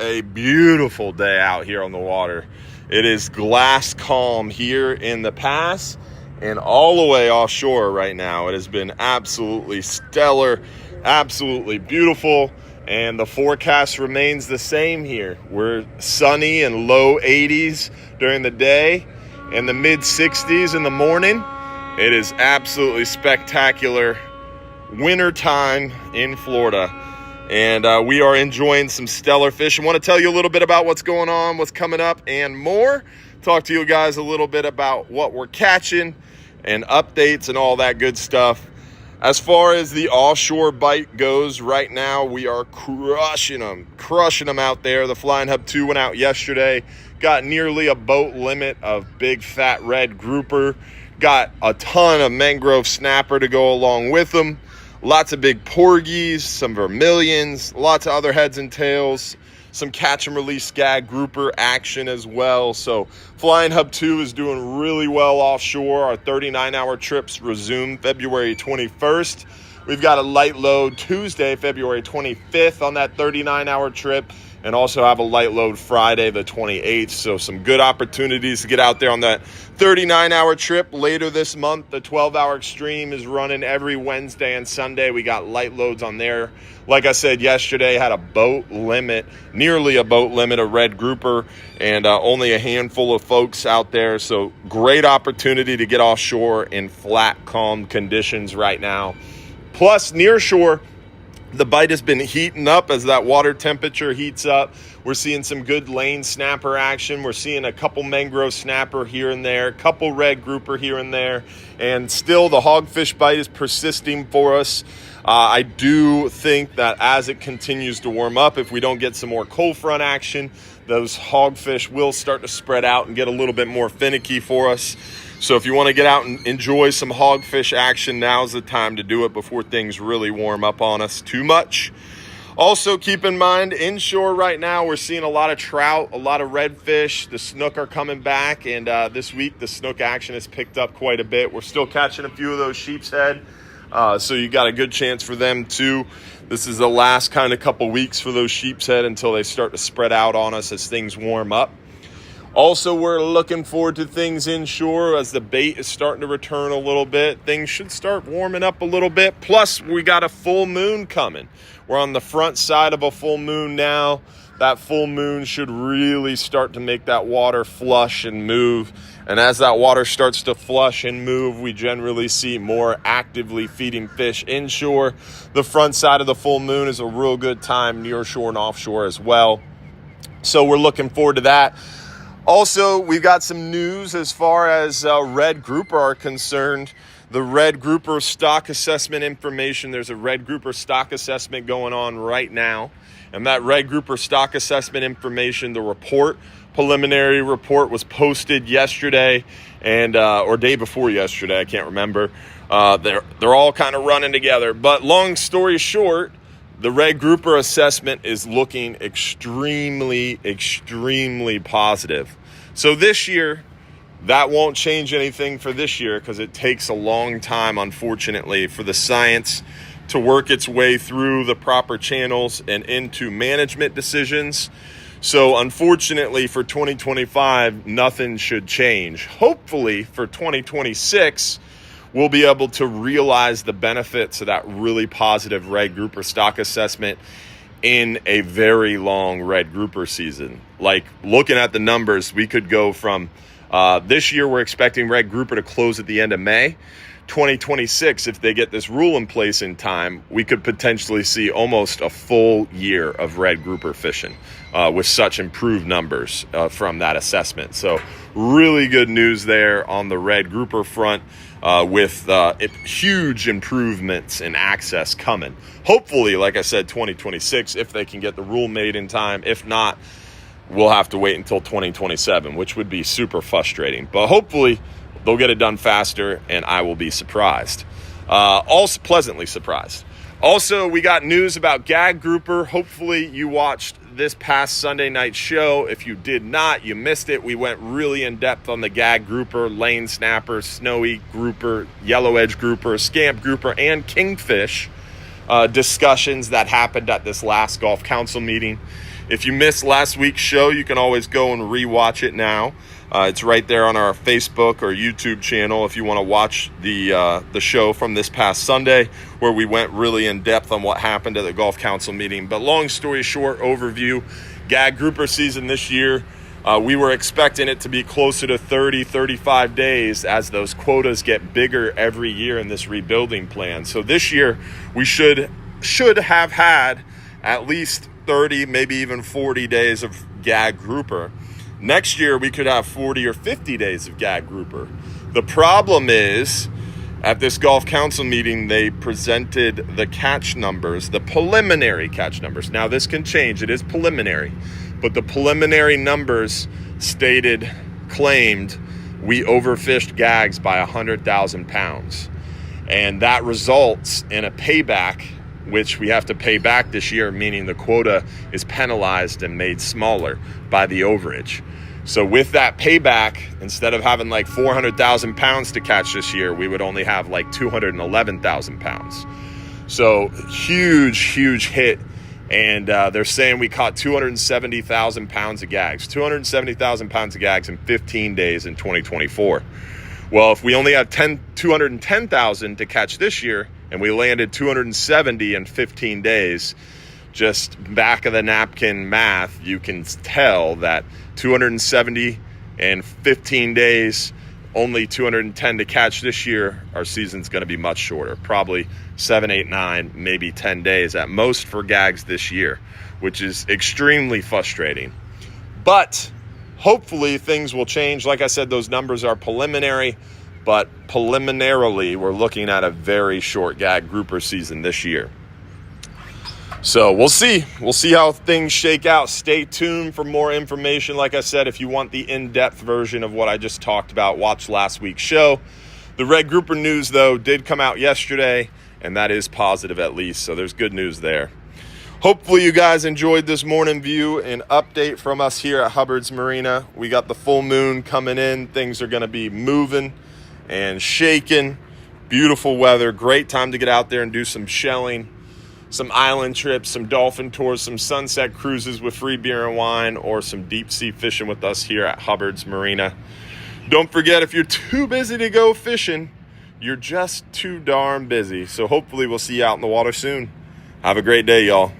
a beautiful day out here on the water. It is glass calm here in the pass and all the way offshore right now. It has been absolutely stellar, absolutely beautiful, and the forecast remains the same here. We're sunny and low 80s during the day and the mid 60s in the morning. It is absolutely spectacular winter time in Florida. And we are enjoying some stellar fish. I want to tell you a little bit about what's going on, what's coming up, and more. Talk to you guys a little bit about what we're catching and updates and all that good stuff. As far as the offshore bite goes, right now we are crushing them out there. The Flying Hub 2 went out yesterday, got nearly a boat limit of big fat red grouper, got a ton of mangrove snapper to go along with them. Lots of big porgies, some vermilions, lots of other heads and tails, some catch and release skag grouper action as well. So Flying Hub 2 is doing really well offshore. Our 39-hour trips resume February 21st. We've got a light load Tuesday, February 25th on that 39-hour trip, and also have a light load Friday the 28th. So some good opportunities to get out there on that 39-hour trip. Later this month, the 12-hour Extreme is running every Wednesday and Sunday. We got light loads on there. Like I said yesterday, had a boat limit, nearly a boat limit of red grouper, and only a handful of folks out there. So great opportunity to get offshore in flat, calm conditions right now. Plus, near shore, the bite has been heating up as that water temperature heats up. We're seeing some good lane snapper action. We're seeing a couple mangrove snapper here and there, a couple red grouper here and there, and still the hogfish bite is persisting for us. I do think that as it continues to warm up, if we don't get some more cold front action, those hogfish will start to spread out and get a little bit more finicky for us. So if you want to get out and enjoy some hogfish action, now's the time to do it before things really warm up on us too much. Also, keep in mind, inshore right now, we're seeing a lot of trout, a lot of redfish. The snook are coming back, and this week the snook action has picked up quite a bit. We're still catching a few of those sheep's head, so you got a good chance for them too. This is the last kind of couple weeks for those sheep's head until they start to spread out on us as things warm up. Also, we're looking forward to things inshore as the bait is starting to return a little bit. Things should start warming up a little bit. Plus, we got a full moon coming. We're on the front side of a full moon now. That full moon should really start to make that water flush and move. And as that water starts to flush and move, we generally see more actively feeding fish inshore. The front side of the full moon is a real good time near shore and offshore as well. So we're looking forward to that. Also, we've got some news as far as red grouper are concerned. The red grouper stock assessment information, there's a red grouper stock assessment going on right now. And that red grouper stock assessment information, the report, preliminary report was posted yesterday and or day before yesterday, I can't remember. They're all kind of running together. But long story short, the red grouper assessment is looking extremely, extremely positive. So this year, that won't change anything for this year because it takes a long time, unfortunately, for the science to work its way through the proper channels and into management decisions. So unfortunately for 2025, nothing should change. Hopefully for 2026, we'll be able to realize the benefits of that really positive red grouper stock assessment in a very long red grouper season. Like looking at the numbers, we could go from this year, we're expecting red grouper to close at the end of May. 2026, if they get this rule in place in time, we could potentially see almost a full year of red grouper fishing with such improved numbers from that assessment. So really good news there on the red grouper front with huge improvements in access coming. Hopefully, like I said, 2026, if they can get the rule made in time. If not, we'll have to wait until 2027, which would be super frustrating. But hopefully, they'll get it done faster, and I will be surprised. Also pleasantly surprised. Also, we got news about gag grouper. Hopefully, you watched this past Sunday night show. If you did not, you missed it. We went really in depth on the gag grouper, lane snapper, snowy grouper, yellow edge grouper, scamp grouper, and kingfish discussions that happened at this last golf council meeting. If you missed last week's show, you can always go and rewatch it now. It's right there on our Facebook or YouTube channel if you want to watch the show from this past Sunday, where we went really in depth on what happened at the Golf Council meeting. But long story short, overview, gag grouper season this year, we were expecting it to be closer to 30, 35 days as those quotas get bigger every year in this rebuilding plan. So this year we should have had at least 30, maybe even 40 days of gag grouper. Next year, we could have 40 or 50 days of gag grouper. The problem is, at this Golf Council meeting, they presented the catch numbers, the preliminary catch numbers. Now, this can change. It is preliminary. But the preliminary numbers claimed we overfished gags by 100,000 pounds. And that results in a payback, which we have to pay back this year, meaning the quota is penalized and made smaller by the overage. So with that payback, instead of having like 400,000 pounds to catch this year, we would only have like 211,000 pounds. So huge hit. And they're saying we caught 270,000 pounds of gags, 270,000 pounds of gags in 15 days in 2024. Well, if we only have 210,000 to catch this year, and we landed 270 in 15 days, just back of the napkin math, you can tell that 270 in 15 days, only 210 to catch this year, our season's going to be much shorter, probably 7, 8, 9, maybe 10 days at most for gags this year, which is extremely frustrating. But hopefully things will change. Like I said, those numbers are preliminary, but preliminarily we're looking at a very short gag grouper season this year. So we'll see how things shake out. Stay tuned for more information. Like I said, if you want the in-depth version of what I just talked about, watch last week's show. The red grouper news, though, did come out yesterday, and that is positive at least, so there's good news there. Hopefully you guys enjoyed this morning view and update from us here at Hubbard's Marina. We got the full moon coming in. Things are going to be moving and shaking. Beautiful weather. Great time to get out there and do some shelling, some island trips, some dolphin tours, some sunset cruises with free beer and wine, or some deep sea fishing with us here at Hubbard's Marina. Don't forget, if you're too busy to go fishing, you're just too darn busy. So hopefully we'll see you out in the water soon. Have a great day, y'all.